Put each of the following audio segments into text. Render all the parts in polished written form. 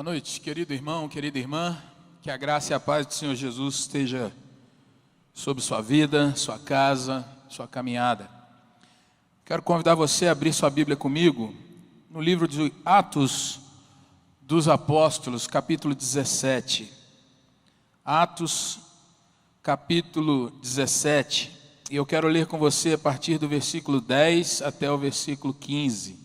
Boa noite, querido irmão, querida irmã. Que a graça e a paz do Senhor Jesus esteja sobre sua vida, sua casa, sua caminhada. Quero convidar você a abrir sua Bíblia comigo no livro de Atos dos Apóstolos, capítulo 17. Atos, capítulo 17. E eu quero ler com você a partir do versículo 10 até o versículo 15.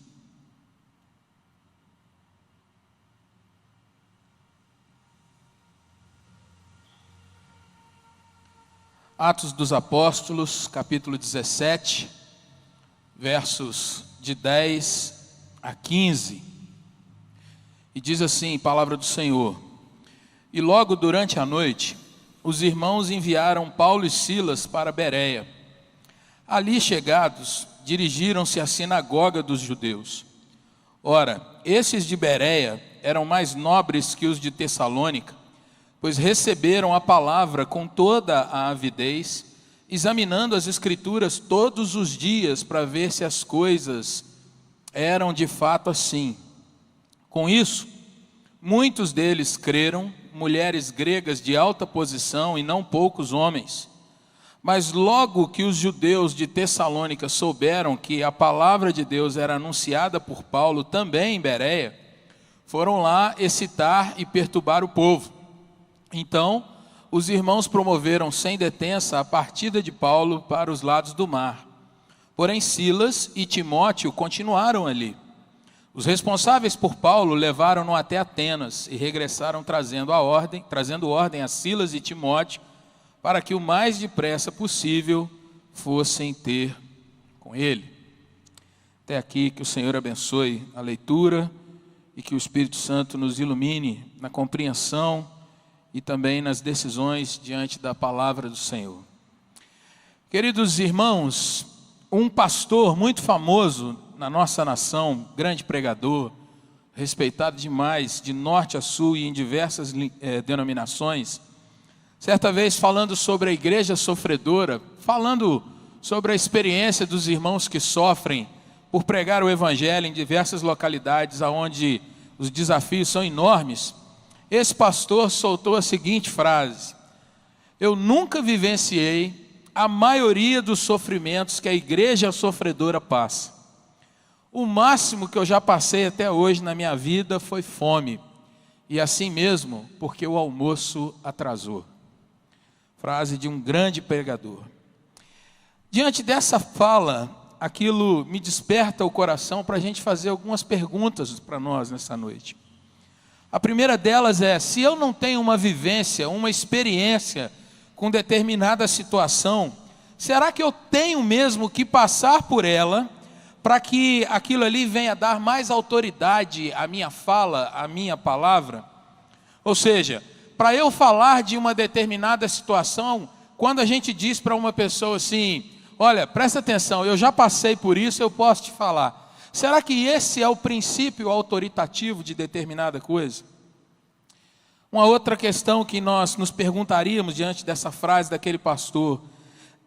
Atos dos Apóstolos, capítulo 17, versos de 10 a 15. E diz assim, palavra do Senhor: E logo durante a noite, os irmãos enviaram Paulo e Silas para Bereia. Ali chegados, dirigiram-se à sinagoga dos judeus. Ora, esses de Bereia eram mais nobres que os de Tessalônica, pois receberam a palavra com toda a avidez, examinando as Escrituras todos os dias para ver se as coisas eram de fato assim. Com isso, muitos deles creram, mulheres gregas de alta posição e não poucos homens. Mas logo que os judeus de Tessalônica souberam que a palavra de Deus era anunciada por Paulo também em Bereia, foram lá excitar e perturbar o povo. Então, os irmãos promoveram sem detença a partida de Paulo para os lados do mar. Porém, Silas e Timóteo continuaram ali. Os responsáveis por Paulo levaram-no até Atenas e regressaram trazendo ordem a Silas e Timóteo para que o mais depressa possível fossem ter com ele. Até aqui, que o Senhor abençoe a leitura e que o Espírito Santo nos ilumine na compreensão e também nas decisões diante da palavra do Senhor. Queridos irmãos, um pastor muito famoso na nossa nação, grande pregador, respeitado demais, de norte a sul e em diversas denominações, certa vez falando sobre a igreja sofredora, falando sobre a experiência dos irmãos que sofrem por pregar o evangelho em diversas localidades onde os desafios são enormes, esse pastor soltou a seguinte frase: eu nunca vivenciei a maioria dos sofrimentos que a igreja sofredora passa. O máximo que eu já passei até hoje na minha vida foi fome, e assim mesmo porque o almoço atrasou. Frase de um grande pregador. Diante dessa fala, aquilo me desperta o coração para a gente fazer algumas perguntas para nós nessa noite. A primeira delas é: se eu não tenho uma vivência, uma experiência com determinada situação, será que eu tenho mesmo que passar por ela para que aquilo ali venha dar mais autoridade à minha fala, à minha palavra? Ou seja, para eu falar de uma determinada situação, quando a gente diz para uma pessoa assim: olha, presta atenção, eu já passei por isso, eu posso te falar. Será que esse é o princípio autoritativo de determinada coisa? Uma outra questão que nós nos perguntaríamos diante dessa frase daquele pastor: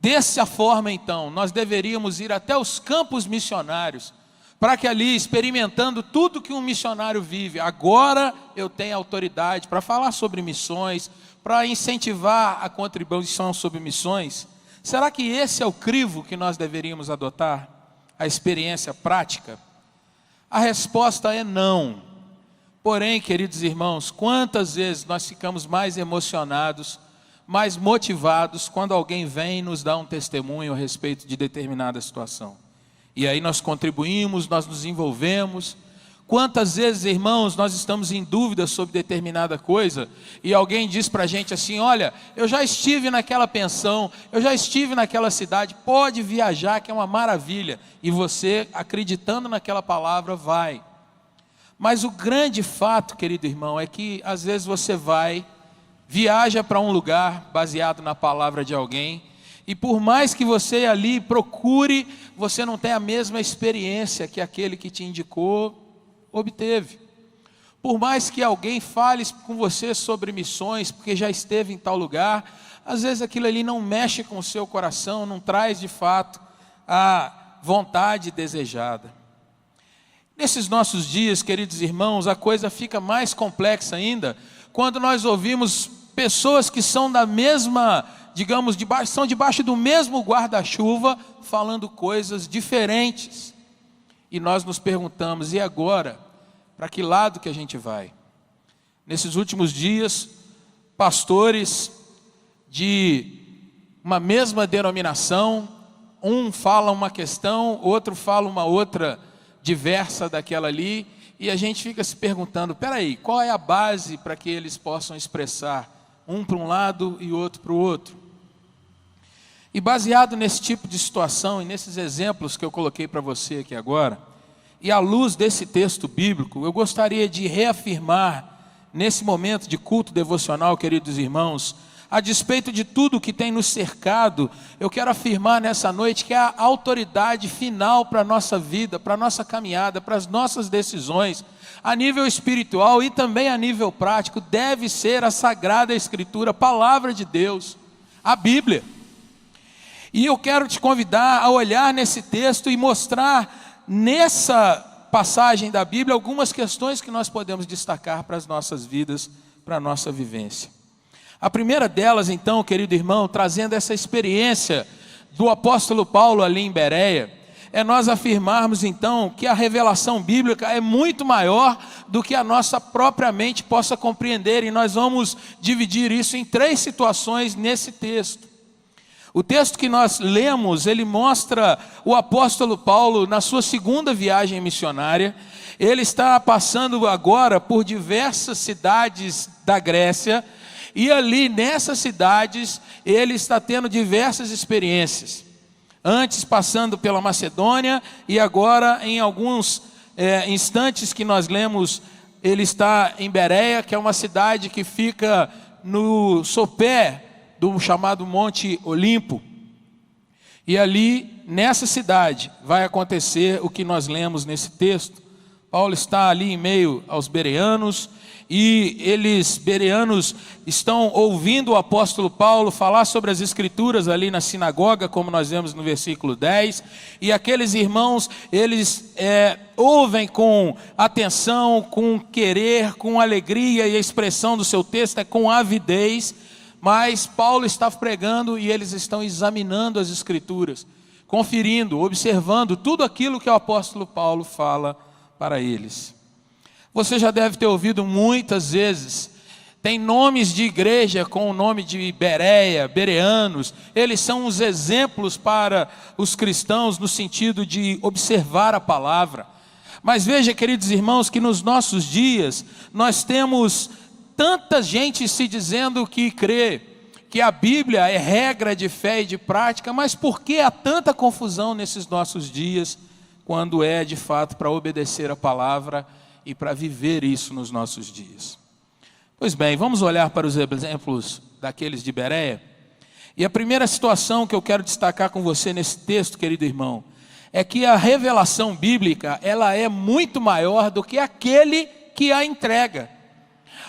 dessa forma então, nós deveríamos ir até os campos missionários, para que ali, experimentando tudo que um missionário vive, agora eu tenho autoridade para falar sobre missões, para incentivar a contribuição sobre missões. Será que esse é o crivo que nós deveríamos adotar? A experiência prática? A resposta é não. Porém, queridos irmãos, quantas vezes nós ficamos mais emocionados, mais motivados quando alguém vem e nos dá um testemunho a respeito de determinada situação. E aí nós contribuímos, nós nos envolvemos. Quantas vezes, irmãos, nós estamos em dúvida sobre determinada coisa e alguém diz para a gente assim: olha, eu já estive naquela pensão, eu já estive naquela cidade, pode viajar que é uma maravilha. E você, acreditando naquela palavra, vai. Mas o grande fato, querido irmão, é que às vezes você vai, viaja para um lugar baseado na palavra de alguém, e por mais que você ali procure, você não tem a mesma experiência que aquele que te indicou obteve. Por mais que alguém fale com você sobre missões, porque já esteve em tal lugar, às vezes aquilo ali não mexe com o seu coração, não traz de fato a vontade desejada. Nesses nossos dias, queridos irmãos, a coisa fica mais complexa ainda, quando nós ouvimos pessoas que são da mesma, digamos, são debaixo do mesmo guarda-chuva, falando coisas diferentes. E nós nos perguntamos, e agora? Para que lado que a gente vai? Nesses últimos dias, pastores de uma mesma denominação, um fala uma questão, outro fala uma outra diversa daquela ali, e a gente fica se perguntando, peraí, qual é a base para que eles possam expressar um para um lado e outro para o outro? E baseado nesse tipo de situação e nesses exemplos que eu coloquei para você aqui agora, e à luz desse texto bíblico, eu gostaria de reafirmar nesse momento de culto devocional, queridos irmãos, a despeito de tudo que tem nos cercado, eu quero afirmar nessa noite que a autoridade final para a nossa vida, para a nossa caminhada, para as nossas decisões, a nível espiritual e também a nível prático, deve ser a Sagrada Escritura, a Palavra de Deus, a Bíblia. E eu quero te convidar a olhar nesse texto e mostrar nessa passagem da Bíblia algumas questões que nós podemos destacar para as nossas vidas, para a nossa vivência. A primeira delas, então, querido irmão, trazendo essa experiência do apóstolo Paulo ali em Bereia, é nós afirmarmos então que a revelação bíblica é muito maior do que a nossa própria mente possa compreender, e nós vamos dividir isso em 3 situações nesse texto. O texto que nós lemos, ele mostra o apóstolo Paulo na sua segunda viagem missionária. Ele está passando agora por diversas cidades da Grécia, e ali nessas cidades ele está tendo diversas experiências. Antes passando pela Macedônia, e agora em alguns instantes que nós lemos, ele está em Bereia, que é uma cidade que fica no sopé do chamado Monte Olimpo. E ali, nessa cidade, vai acontecer o que nós lemos nesse texto. Paulo está ali em meio aos bereanos, e eles, bereanos, estão ouvindo o apóstolo Paulo falar sobre as escrituras ali na sinagoga, como nós vemos no versículo 10, e aqueles irmãos, eles ouvem com atenção, com querer, com alegria, e a expressão do seu texto é com avidez, mas Paulo está pregando e eles estão examinando as escrituras, conferindo, observando tudo aquilo que o apóstolo Paulo fala para eles. Você já deve ter ouvido muitas vezes, tem nomes de igreja com o nome de Bereia, bereanos, eles são os exemplos para os cristãos no sentido de observar a palavra. Mas veja, queridos irmãos, que nos nossos dias nós temos tanta gente se dizendo que crê, que a Bíblia é regra de fé e de prática, mas por que há tanta confusão nesses nossos dias, quando é de fato para obedecer a palavra e para viver isso nos nossos dias? Pois bem, vamos olhar para os exemplos daqueles de Bereia. E a primeira situação que eu quero destacar com você nesse texto, querido irmão, é que a revelação bíblica, ela é muito maior do que aquele que a entrega.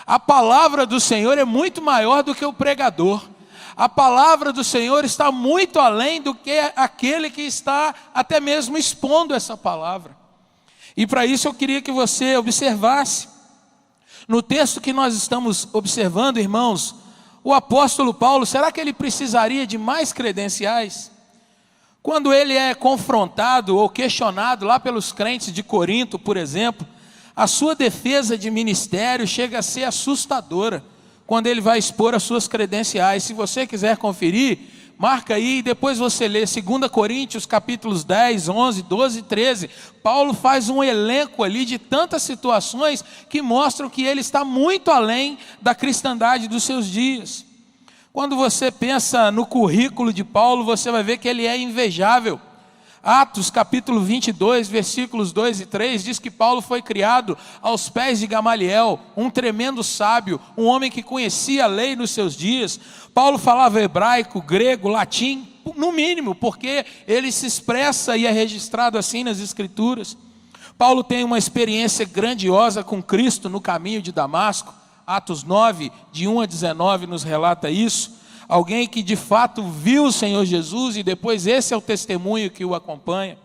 A palavra do Senhor é muito maior do que o pregador. A palavra do Senhor está muito além do que aquele que está até mesmo expondo essa palavra. E para isso eu queria que você observasse. No texto que nós estamos observando, irmãos, o apóstolo Paulo, será que ele precisaria de mais credenciais? Quando ele é confrontado ou questionado lá pelos crentes de Corinto, por exemplo, a sua defesa de ministério chega a ser assustadora, quando ele vai expor as suas credenciais. Se você quiser conferir, marca aí e depois você lê 2 Coríntios capítulos 10, 11, 12 e 13. Paulo faz um elenco ali de tantas situações que mostram que ele está muito além da cristandade dos seus dias. Quando você pensa no currículo de Paulo, você vai ver que ele é invejável. Atos capítulo 22, versículos 2 e 3, diz que Paulo foi criado aos pés de Gamaliel, um tremendo sábio, um homem que conhecia a lei nos seus dias. Paulo falava hebraico, grego, latim, no mínimo, porque ele se expressa e é registrado assim nas escrituras. Paulo tem uma experiência grandiosa com Cristo no caminho de Damasco. Atos 9, de 1 a 19 nos relata isso. Alguém que de fato viu o Senhor Jesus, e depois esse é o testemunho que o acompanha.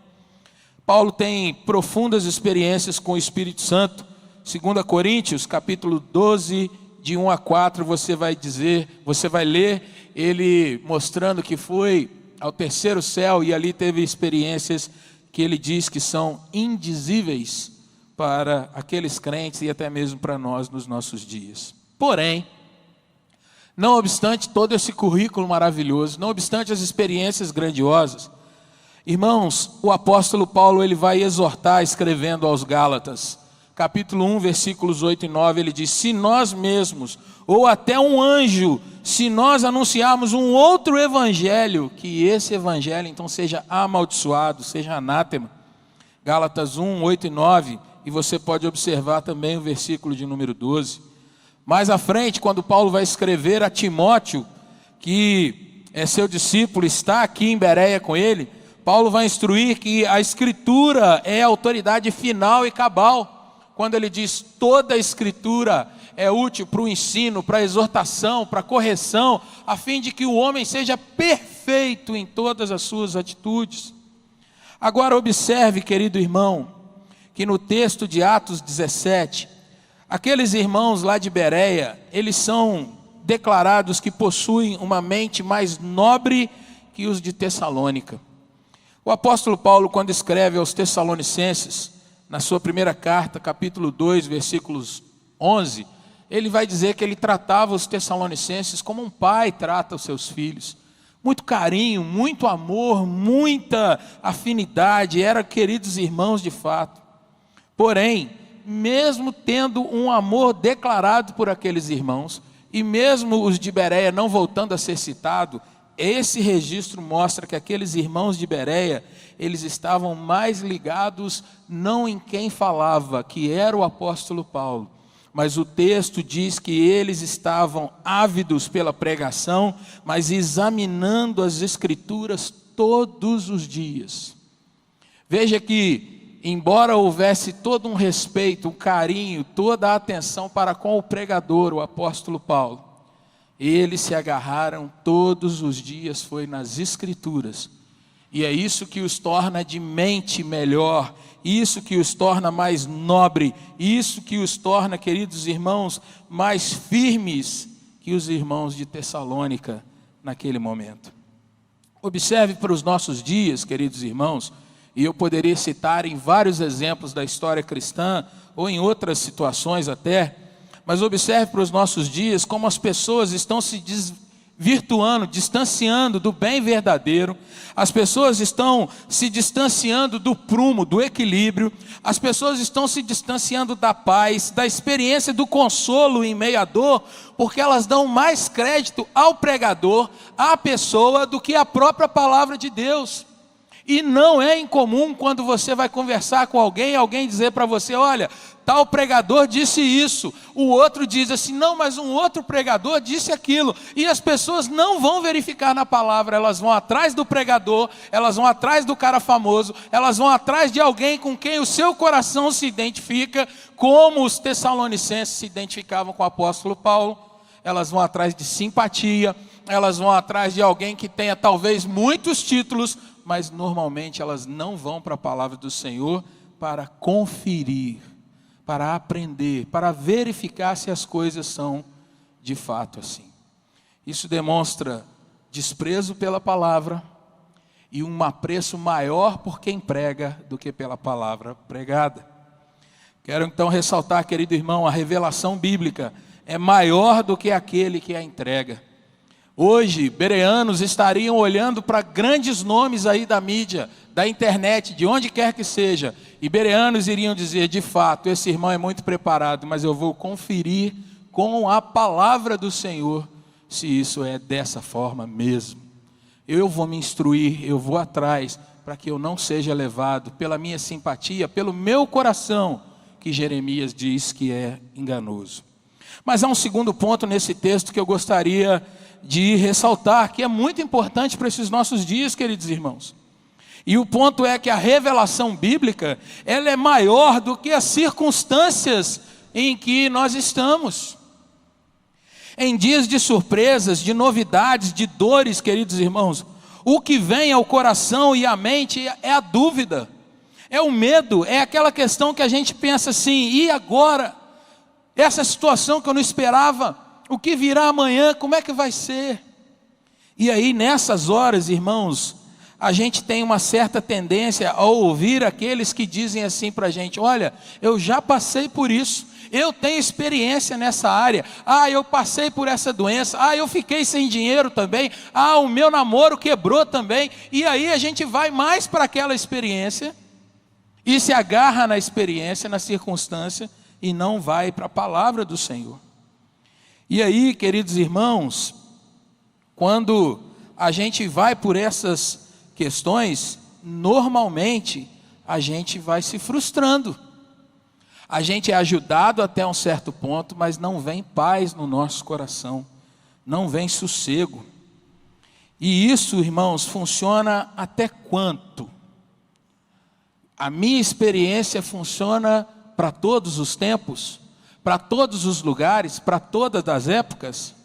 Paulo tem profundas experiências com o Espírito Santo. 2 Coríntios, capítulo 12, de 1 a 4, você vai ler ele mostrando que foi ao terceiro céu e ali teve experiências que ele diz que são indizíveis para aqueles crentes e até mesmo para nós nos nossos dias. Porém, não obstante todo esse currículo maravilhoso, não obstante as experiências grandiosas, irmãos, o apóstolo Paulo ele vai exortar escrevendo aos Gálatas, capítulo 1, versículos 8 e 9, ele diz: se nós mesmos, ou até um anjo, se nós anunciarmos um outro evangelho, que esse evangelho então seja amaldiçoado, seja anátema. Gálatas 1, 8 e 9, e você pode observar também o versículo de número 12. Mais à frente, quando Paulo vai escrever a Timóteo, que é seu discípulo, está aqui em Bereia com ele, Paulo vai instruir que a Escritura é a autoridade final e cabal. Quando ele diz toda a Escritura é útil para o ensino, para a exortação, para a correção, a fim de que o homem seja perfeito em todas as suas atitudes. Agora observe, querido irmão, que no texto de Atos 17, aqueles irmãos lá de Bereia, eles são declarados que possuem uma mente mais nobre que os de Tessalônica. O apóstolo Paulo, quando escreve aos Tessalonicenses, na sua primeira carta, capítulo 2, versículos 11, ele vai dizer que ele tratava os Tessalonicenses como um pai trata os seus filhos. Muito carinho, muito amor, muita afinidade, eram queridos irmãos de fato. Porém, mesmo tendo um amor declarado por aqueles irmãos, e mesmo os de Bereia não voltando a ser citado, esse registro mostra que aqueles irmãos de Bereia, eles estavam mais ligados não em quem falava, que era o apóstolo Paulo, mas o texto diz que eles estavam ávidos pela pregação, mas examinando as Escrituras todos os dias. Veja que, embora houvesse todo um respeito, um carinho, toda a atenção para com o pregador, o apóstolo Paulo, eles se agarraram todos os dias, foi nas Escrituras. E é isso que os torna de mente melhor, isso que os torna mais nobre, isso que os torna, queridos irmãos, mais firmes que os irmãos de Tessalônica naquele momento. Observe para os nossos dias, queridos irmãos, e eu poderia citar em vários exemplos da história cristã, ou em outras situações até, mas observe para os nossos dias como as pessoas estão se desvirtuando, distanciando do bem verdadeiro, as pessoas estão se distanciando do prumo, do equilíbrio, as pessoas estão se distanciando da paz, da experiência do consolo em meio à dor, porque elas dão mais crédito ao pregador, à pessoa, do que à própria palavra de Deus. E não é incomum quando você vai conversar com alguém dizer para você: olha, tal pregador disse isso, o outro diz assim, não, mas um outro pregador disse aquilo, e as pessoas não vão verificar na palavra, elas vão atrás do pregador, elas vão atrás do cara famoso, elas vão atrás de alguém com quem o seu coração se identifica, como os Tessalonicenses se identificavam com o apóstolo Paulo. Elas vão atrás de simpatia, elas vão atrás de alguém que tenha talvez muitos títulos, mas normalmente elas não vão para a palavra do Senhor para conferir, para aprender, para verificar se as coisas são de fato assim. Isso demonstra desprezo pela palavra e um apreço maior por quem prega do que pela palavra pregada. Quero então ressaltar, querido irmão, a revelação bíblica é maior do que aquele que a entrega. Hoje, bereanos estariam olhando para grandes nomes aí da mídia, da internet, de onde quer que seja, e bereanos iriam dizer: de fato, esse irmão é muito preparado, mas eu vou conferir com a palavra do Senhor se isso é dessa forma mesmo. Eu vou me instruir, eu vou atrás, para que eu não seja levado pela minha simpatia, pelo meu coração, que Jeremias diz que é enganoso. Mas há um segundo ponto nesse texto que eu gostaria de ressaltar, que é muito importante para esses nossos dias, queridos irmãos. E o ponto é que a revelação bíblica, ela é maior do que as circunstâncias em que nós estamos. Em dias de surpresas, de novidades, de dores, queridos irmãos, o que vem ao coração e à mente é a dúvida. É o medo, é aquela questão que a gente pensa assim, e agora? Essa situação que eu não esperava, o que virá amanhã, como é que vai ser? E aí nessas horas, irmãos, a gente tem uma certa tendência a ouvir aqueles que dizem assim para a gente: olha, eu já passei por isso, eu tenho experiência nessa área, eu passei por essa doença, eu fiquei sem dinheiro também, o meu namoro quebrou também. E aí a gente vai mais para aquela experiência e se agarra na experiência, na circunstância, e não vai para a palavra do Senhor. E aí, queridos irmãos, quando a gente vai por essas questões, normalmente a gente vai se frustrando. A gente é ajudado até um certo ponto, mas não vem paz no nosso coração, não vem sossego. E isso, irmãos, funciona até quanto? A minha experiência funciona para todos os tempos, para todos os lugares, para todas as épocas?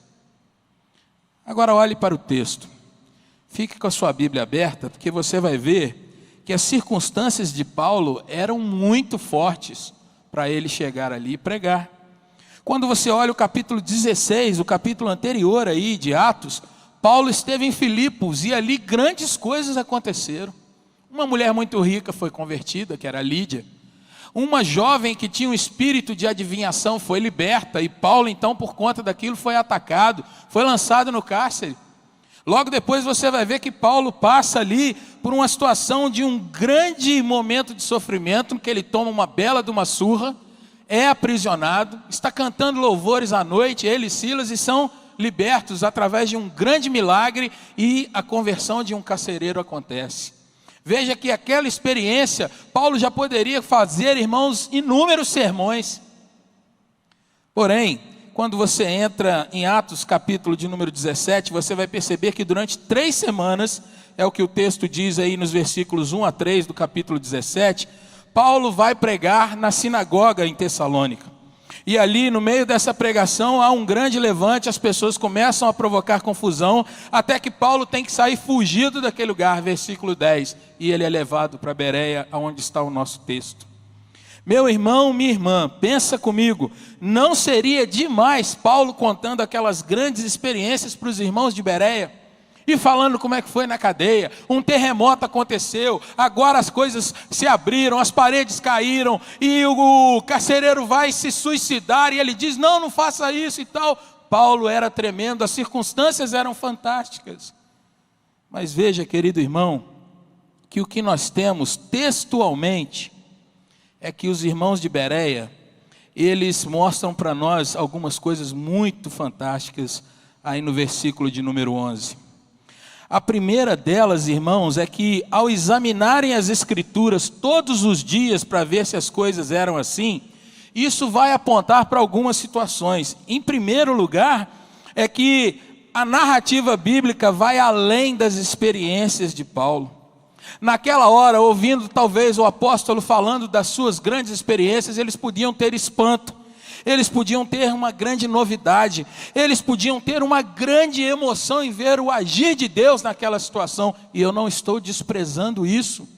Agora olhe para o texto. Fique com a sua Bíblia aberta, porque você vai ver que as circunstâncias de Paulo eram muito fortes para ele chegar ali e pregar. Quando você olha o capítulo 16, o capítulo anterior aí de Atos, Paulo esteve em Filipos e ali grandes coisas aconteceram. Uma mulher muito rica foi convertida, que era Lídia. Uma jovem que tinha um espírito de adivinhação foi liberta, e Paulo então, por conta daquilo, foi atacado, foi lançado no cárcere. Logo depois você vai ver que Paulo passa ali por uma situação de um grande momento de sofrimento, que ele toma uma bela de uma surra, é aprisionado, está cantando louvores à noite, ele e Silas, e são libertos através de um grande milagre, e a conversão de um carcereiro acontece. Veja que aquela experiência, Paulo já poderia fazer, irmãos, inúmeros sermões. Porém, quando você entra em Atos, capítulo de número 17, você vai perceber que durante 3 semanas, é o que o texto diz aí nos versículos 1 a 3 do capítulo 17, Paulo vai pregar na sinagoga em Tessalônica. E ali, no meio dessa pregação, há um grande levante, as pessoas começam a provocar confusão, até que Paulo tem que sair fugido daquele lugar, versículo 10, e ele é levado para Bereia, onde está o nosso texto. Meu irmão, minha irmã, pensa comigo, não seria demais Paulo contando aquelas grandes experiências para os irmãos de Bereia? E falando como é que foi na cadeia, um terremoto aconteceu, agora as coisas se abriram, as paredes caíram, e o carcereiro vai se suicidar, e ele diz, não faça isso e tal. Paulo era tremendo, as circunstâncias eram fantásticas. Mas veja, querido irmão, que o que nós temos textualmente, é que os irmãos de Bereia, eles mostram para nós algumas coisas muito fantásticas, aí no versículo de número 11. A primeira delas, irmãos, é que ao examinarem as Escrituras todos os dias para ver se as coisas eram assim, isso vai apontar para algumas situações. Em primeiro lugar, é que a narrativa bíblica vai além das experiências de Paulo. Naquela hora, ouvindo talvez o apóstolo falando das suas grandes experiências, eles podiam ter espanto. Eles podiam ter uma grande novidade, eles podiam ter uma grande emoção em ver o agir de Deus naquela situação, e eu não estou desprezando isso.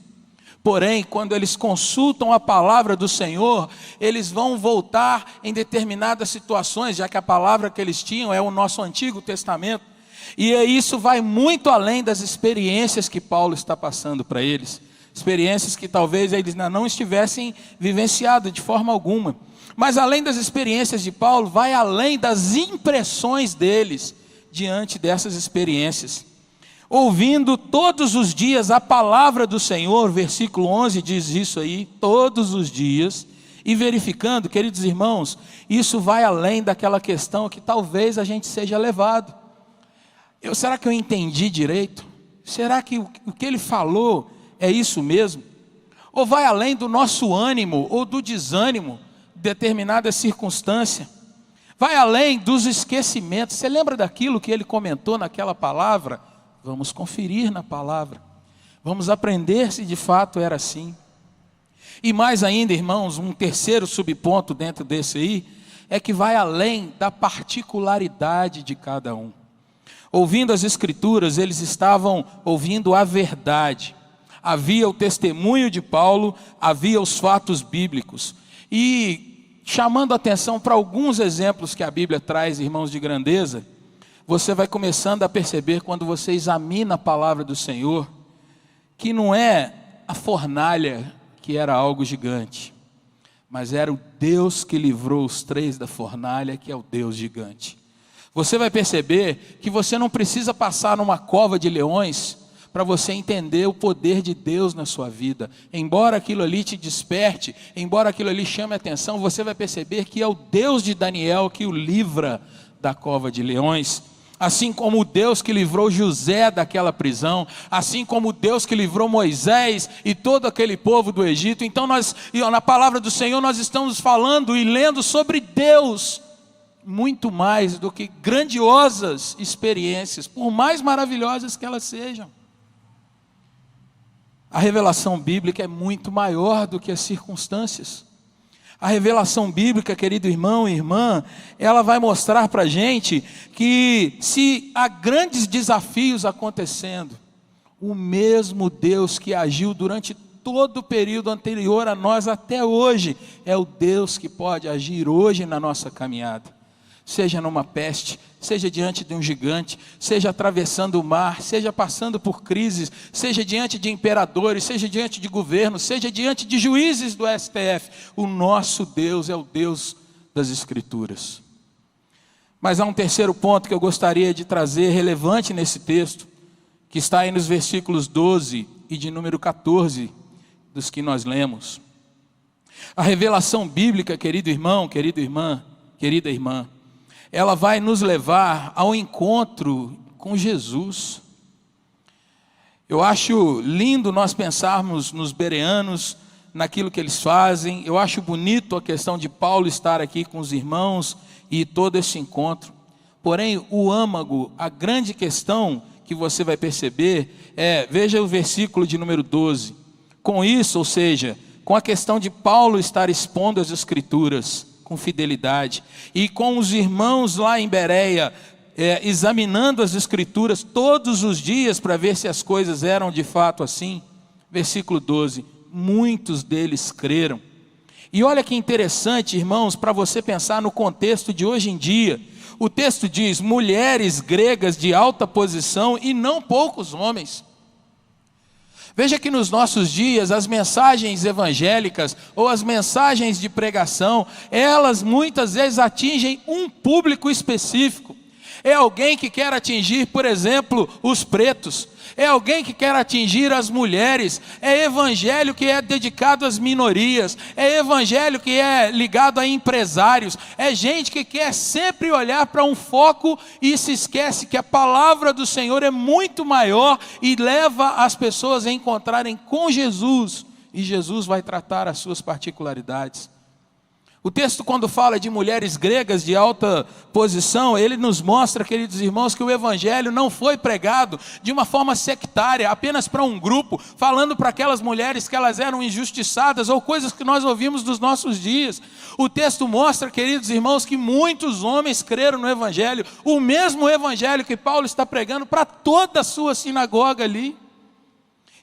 Porém, quando eles consultam a palavra do Senhor, eles vão voltar em determinadas situações, já que a palavra que eles tinham é o nosso Antigo Testamento, e isso vai muito além das experiências que Paulo está passando para eles, experiências que talvez eles ainda não estivessem vivenciado de forma alguma. Mas além das experiências de Paulo, vai além das impressões deles diante dessas experiências. Ouvindo todos os dias a palavra do Senhor, versículo 11 diz isso aí, todos os dias, e verificando, queridos irmãos, isso vai além daquela questão que talvez a gente seja levado. Será que eu entendi direito? Será que o que ele falou é isso mesmo? Ou vai além do nosso ânimo ou do desânimo, determinada circunstância? Vai além dos esquecimentos. Você lembra daquilo que ele comentou naquela palavra? Vamos conferir na palavra, vamos aprender se de fato era assim. E mais ainda, irmãos, um terceiro subponto dentro desse aí, é que vai além da particularidade de cada um. Ouvindo as Escrituras, eles estavam ouvindo a verdade havia o testemunho de Paulo, havia os fatos bíblicos. E chamando a atenção para alguns exemplos que a Bíblia traz, irmãos de grandeza, você vai começando a perceber, quando você examina a palavra do Senhor, que não é a fornalha que era algo gigante, mas era o Deus que livrou os 3 da fornalha, que é o Deus gigante. Você vai perceber que você não precisa passar numa cova de leões para você entender o poder de Deus na sua vida. Embora aquilo ali te desperte, embora aquilo ali chame a atenção, você vai perceber que é o Deus de Daniel que o livra da cova de leões. Assim como o Deus que livrou José daquela prisão, assim como o Deus que livrou Moisés e todo aquele povo do Egito. Então na palavra do Senhor nós estamos falando e lendo sobre Deus, muito mais do que grandiosas experiências, por mais maravilhosas que elas sejam. A revelação bíblica é muito maior do que as circunstâncias. A revelação bíblica, querido irmão e irmã, ela vai mostrar para a gente que se há grandes desafios acontecendo, o mesmo Deus que agiu durante todo o período anterior a nós até hoje, é o Deus que pode agir hoje na nossa caminhada. Seja numa peste, seja diante de um gigante, seja atravessando o mar, seja passando por crises, seja diante de imperadores, seja diante de governos, seja diante de juízes do STF, o nosso Deus é o Deus das Escrituras. Mas há um terceiro ponto que eu gostaria de trazer relevante nesse texto, que está aí nos versículos 12 e de número 14 dos que nós lemos. A revelação bíblica, querido irmão, querida irmã, ela vai nos levar ao encontro com Jesus. Eu acho lindo nós pensarmos nos bereanos, naquilo que eles fazem. Eu acho bonito a questão de Paulo estar aqui com os irmãos e todo esse encontro. Porém, o âmago, a grande questão que você vai perceber veja o versículo de número 12. Com isso, ou seja, com a questão de Paulo estar expondo as Escrituras com fidelidade, e com os irmãos lá em Bereia, examinando as Escrituras todos os dias para ver se as coisas eram de fato assim. Versículo 12, muitos deles creram. E olha que interessante, irmãos, para você pensar no contexto de hoje em dia. O texto diz, mulheres gregas de alta posição e não poucos homens. Veja que nos nossos dias, as mensagens evangélicas ou as mensagens de pregação, elas muitas vezes atingem um público específico. É alguém que quer atingir, por exemplo, os pretos. É alguém que quer atingir as mulheres. É evangelho que é dedicado às minorias. É evangelho que é ligado a empresários. É gente que quer sempre olhar para um foco e se esquece que a palavra do Senhor é muito maior e leva as pessoas a encontrarem com Jesus. E Jesus vai tratar as suas particularidades. O texto, quando fala de mulheres gregas de alta posição, ele nos mostra, queridos irmãos, que o evangelho não foi pregado de uma forma sectária, apenas para um grupo, falando para aquelas mulheres que elas eram injustiçadas, ou coisas que nós ouvimos dos nossos dias. O texto mostra, queridos irmãos, que muitos homens creram no evangelho, o mesmo evangelho que Paulo está pregando para toda a sua sinagoga ali.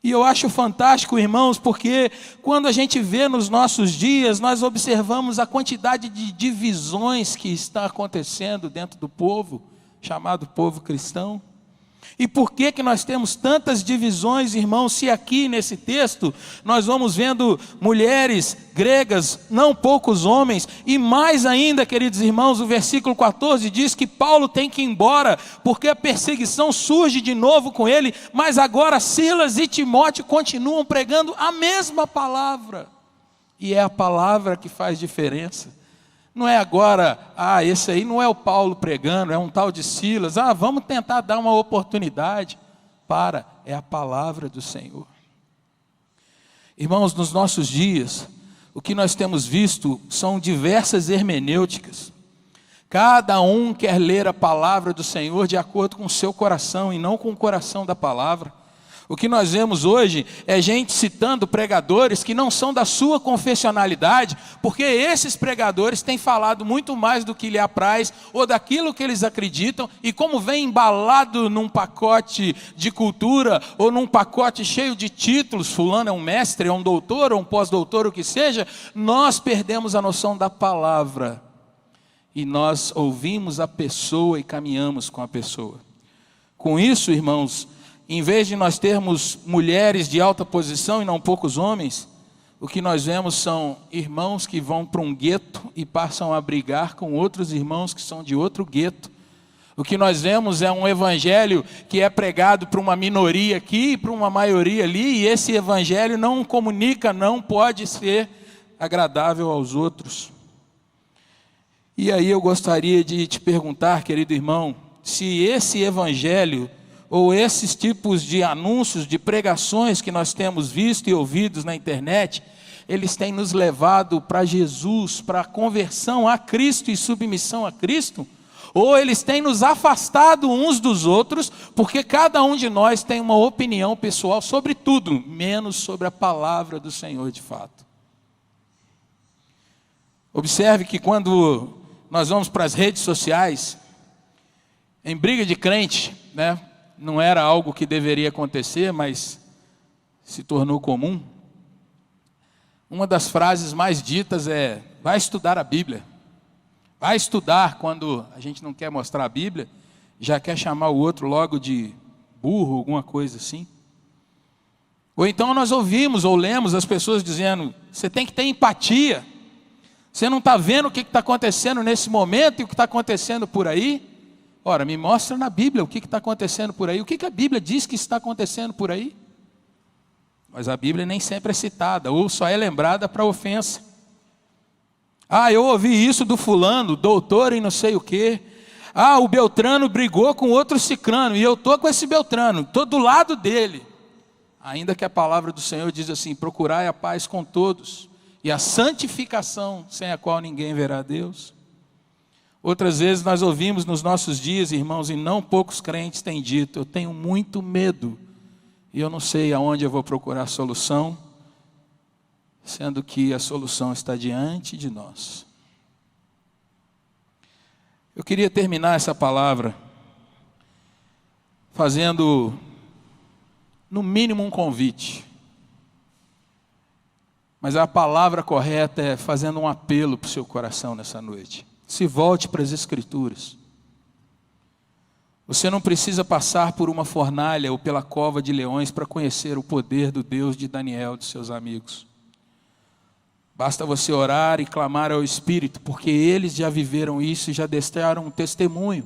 E eu acho fantástico, irmãos, porque quando a gente vê nos nossos dias, nós observamos a quantidade de divisões que está acontecendo dentro do povo, chamado povo cristão. E por que nós temos tantas divisões, irmãos, se aqui nesse texto nós vamos vendo mulheres gregas, não poucos homens, e mais ainda, queridos irmãos, o versículo 14 diz que Paulo tem que ir embora, porque a perseguição surge de novo com ele, mas agora Silas e Timóteo continuam pregando a mesma palavra, e é a palavra que faz diferença. Não é agora, esse aí não é o Paulo pregando, é um tal de Silas, vamos tentar dar uma oportunidade. É a palavra do Senhor. Irmãos, nos nossos dias, o que nós temos visto são diversas hermenêuticas. Cada um quer ler a palavra do Senhor de acordo com o seu coração e não com o coração da palavra. O que nós vemos hoje é gente citando pregadores que não são da sua confessionalidade, porque esses pregadores têm falado muito mais do que lhe apraz ou daquilo que eles acreditam, e como vem embalado num pacote de cultura ou num pacote cheio de títulos, fulano é um mestre, é um doutor, ou um pós-doutor, o que seja, nós perdemos a noção da palavra e nós ouvimos a pessoa e caminhamos com a pessoa. Com isso, irmãos, em vez de nós termos mulheres de alta posição e não poucos homens, o que nós vemos são irmãos que vão para um gueto e passam a brigar com outros irmãos que são de outro gueto. O que nós vemos é um evangelho que é pregado para uma minoria aqui e para uma maioria ali, e esse evangelho não comunica, não pode ser agradável aos outros. E aí eu gostaria de te perguntar, querido irmão, se esse evangelho ou esses tipos de anúncios, de pregações que nós temos visto e ouvidos na internet, eles têm nos levado para Jesus, para a conversão a Cristo e submissão a Cristo, ou eles têm nos afastado uns dos outros, porque cada um de nós tem uma opinião pessoal sobre tudo, menos sobre a palavra do Senhor de fato. Observe que quando nós vamos para as redes sociais, em briga de crente, né? Não era algo que deveria acontecer, mas se tornou comum. Uma das frases mais ditas é: vai estudar a Bíblia. Vai estudar, quando a gente não quer mostrar a Bíblia, já quer chamar o outro logo de burro, alguma coisa assim. Ou então nós ouvimos ou lemos as pessoas dizendo: você tem que ter empatia. Você não está vendo o que está acontecendo nesse momento e o que está acontecendo por aí? Ora, me mostra na Bíblia o que está acontecendo por aí. O que a Bíblia diz que está acontecendo por aí? Mas a Bíblia nem sempre é citada, ou só é lembrada para ofensa. Ah, eu ouvi isso do fulano, doutor e não sei o quê. Ah, o Beltrano brigou com outro cicrano, e eu estou com esse Beltrano, estou do lado dele. Ainda que a palavra do Senhor diz assim: procurai a paz com todos, e a santificação, sem a qual ninguém verá a Deus. Outras vezes nós ouvimos nos nossos dias, irmãos, e não poucos crentes têm dito: eu tenho muito medo, e eu não sei aonde eu vou procurar a solução, sendo que a solução está diante de nós. Eu queria terminar essa palavra fazendo, no mínimo, um convite. Mas a palavra correta é fazendo um apelo para o seu coração nessa noite. Se volte para as Escrituras. Você não precisa passar por uma fornalha ou pela cova de leões para conhecer o poder do Deus de Daniel e de seus amigos. Basta você orar e clamar ao Espírito, porque eles já viveram isso e já deixaram um testemunho.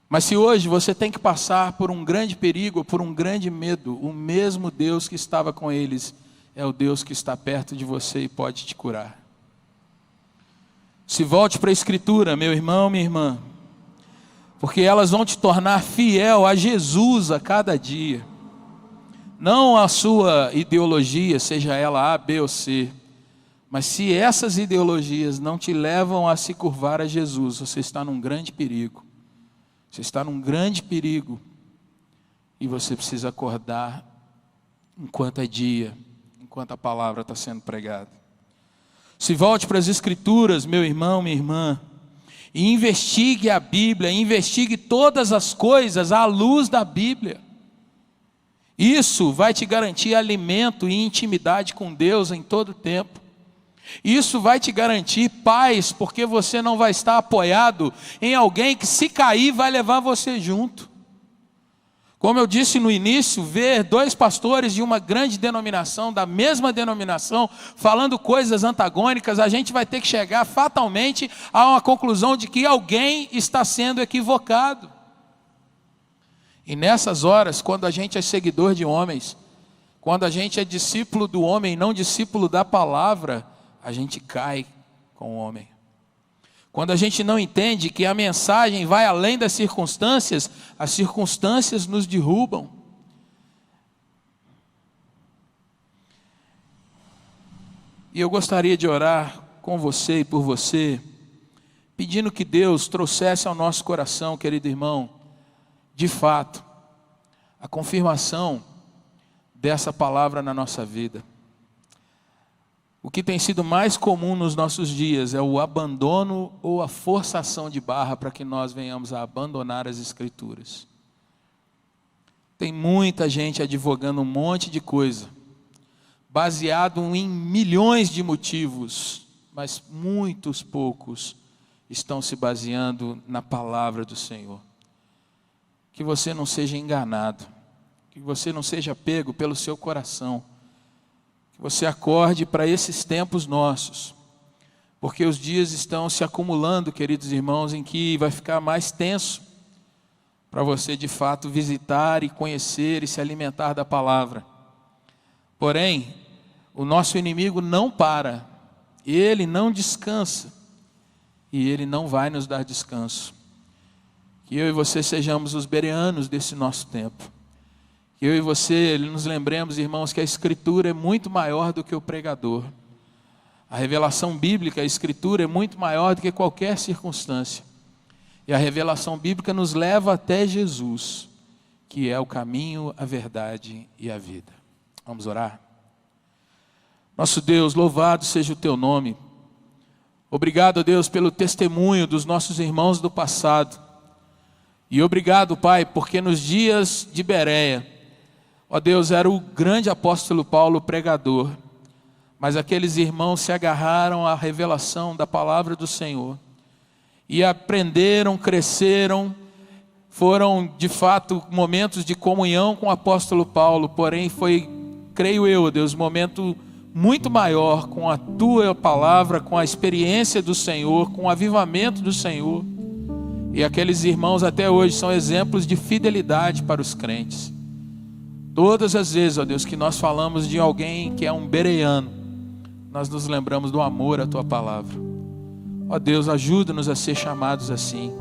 Mas se hoje você tem que passar por um grande perigo, por um grande medo, o mesmo Deus que estava com eles é o Deus que está perto de você e pode te curar. Se volte para a Escritura, meu irmão, minha irmã, porque elas vão te tornar fiel a Jesus a cada dia. Não a sua ideologia, seja ela A, B ou C, mas se essas ideologias não te levam a se curvar a Jesus, você está num grande perigo. Você está num grande perigo e você precisa acordar enquanto é dia, enquanto a palavra está sendo pregada. Se volte para as Escrituras, meu irmão, minha irmã, e investigue a Bíblia, investigue todas as coisas à luz da Bíblia. Isso vai te garantir alimento e intimidade com Deus em todo o tempo. Isso vai te garantir paz, porque você não vai estar apoiado em alguém que, se cair, vai levar você junto. Como eu disse no início, ver dois pastores de uma grande denominação, da mesma denominação, falando coisas antagônicas, a gente vai ter que chegar fatalmente a uma conclusão de que alguém está sendo equivocado. E nessas horas, quando a gente é seguidor de homens, quando a gente é discípulo do homem, não discípulo da palavra, a gente cai com o homem. Quando a gente não entende que a mensagem vai além das circunstâncias, as circunstâncias nos derrubam. E eu gostaria de orar com você e por você, pedindo que Deus trouxesse ao nosso coração, querido irmão, de fato, a confirmação dessa palavra na nossa vida. O que tem sido mais comum nos nossos dias é o abandono ou a forçação de barra para que nós venhamos a abandonar as Escrituras. Tem muita gente advogando um monte de coisa, baseado em milhões de motivos, mas muitos poucos estão se baseando na palavra do Senhor. Que você não seja enganado, que você não seja pego pelo seu coração, que você acorde para esses tempos nossos, porque os dias estão se acumulando, queridos irmãos, em que vai ficar mais tenso para você de fato visitar e conhecer e se alimentar da palavra. Porém, o nosso inimigo não para, ele não descansa, e ele não vai nos dar descanso. Que eu e você sejamos os bereanos desse nosso tempo. Que eu e você nos lembremos, irmãos, que a Escritura é muito maior do que o pregador. A revelação bíblica, a Escritura é muito maior do que qualquer circunstância. E a revelação bíblica nos leva até Jesus, que é o caminho, a verdade e a vida. Vamos orar? Nosso Deus, louvado seja o teu nome. Obrigado, Deus, pelo testemunho dos nossos irmãos do passado. E obrigado, Pai, porque nos dias de Bereia, ó Deus, era o grande apóstolo Paulo o pregador, mas aqueles irmãos se agarraram à revelação da palavra do Senhor e aprenderam, cresceram, foram de fato momentos de comunhão com o apóstolo Paulo, porém foi, creio eu, ó Deus, momento muito maior com a tua palavra, com a experiência do Senhor, com o avivamento do Senhor. E aqueles irmãos até hoje são exemplos de fidelidade para os crentes. Todas as vezes, ó Deus, que nós falamos de alguém que é um bereano, nós nos lembramos do amor à tua palavra. Ó Deus, ajuda-nos a ser chamados assim.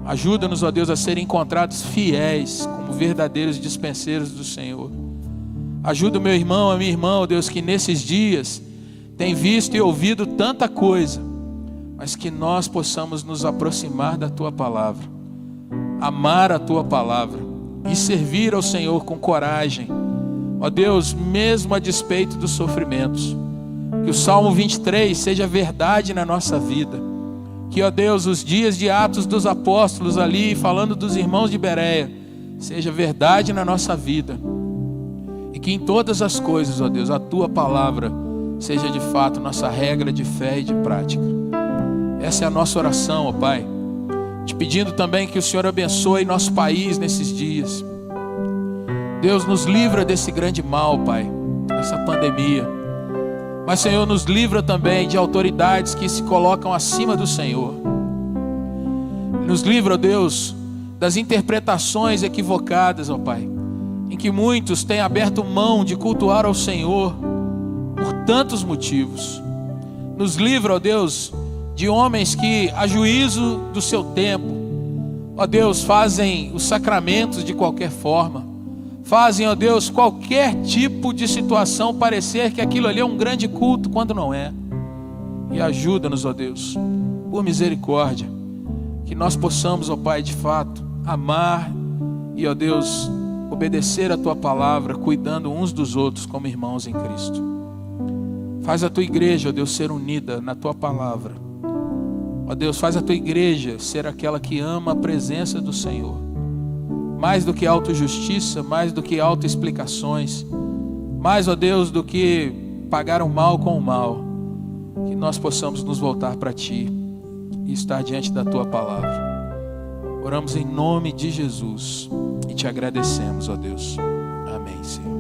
Ajuda-nos, ó Deus, a ser encontrados fiéis como verdadeiros dispenseiros do Senhor. Ajuda o meu irmão, a minha irmã, ó Deus, que nesses dias tem visto e ouvido tanta coisa, mas que nós possamos nos aproximar da tua palavra, amar a tua palavra e servir ao Senhor com coragem, ó Deus, mesmo a despeito dos sofrimentos. Que o Salmo 23 seja verdade na nossa vida. Que, ó Deus, os dias de Atos dos Apóstolos ali, falando dos irmãos de Bereia, seja verdade na nossa vida. E que em todas as coisas, ó Deus, a tua palavra seja de fato nossa regra de fé e de prática. Essa é a nossa oração, ó Pai. Te pedindo também que o Senhor abençoe nosso país nesses dias. Deus, nos livra desse grande mal, Pai, dessa pandemia. Mas, Senhor, nos livra também de autoridades que se colocam acima do Senhor. Nos livra, ó Deus, das interpretações equivocadas, ó Pai, em que muitos têm aberto mão de cultuar ao Senhor por tantos motivos. Nos livra, ó Deus, de homens que, a juízo do seu tempo, ó Deus, fazem os sacramentos de qualquer forma. Fazem, ó Deus, qualquer tipo de situação parecer que aquilo ali é um grande culto, quando não é. E ajuda-nos, ó Deus, por misericórdia, que nós possamos, ó Pai, de fato, amar e, ó Deus, obedecer a tua palavra, cuidando uns dos outros como irmãos em Cristo. Faz a tua igreja, ó Deus, ser unida na tua palavra. Ó Deus, faz a tua igreja ser aquela que ama a presença do Senhor. Mais do que autojustiça, mais do que autoexplicações, mais, ó Deus, do que pagar o mal com o mal, que nós possamos nos voltar para Ti e estar diante da Tua palavra. Oramos em nome de Jesus e Te agradecemos, ó Deus. Amém, Senhor.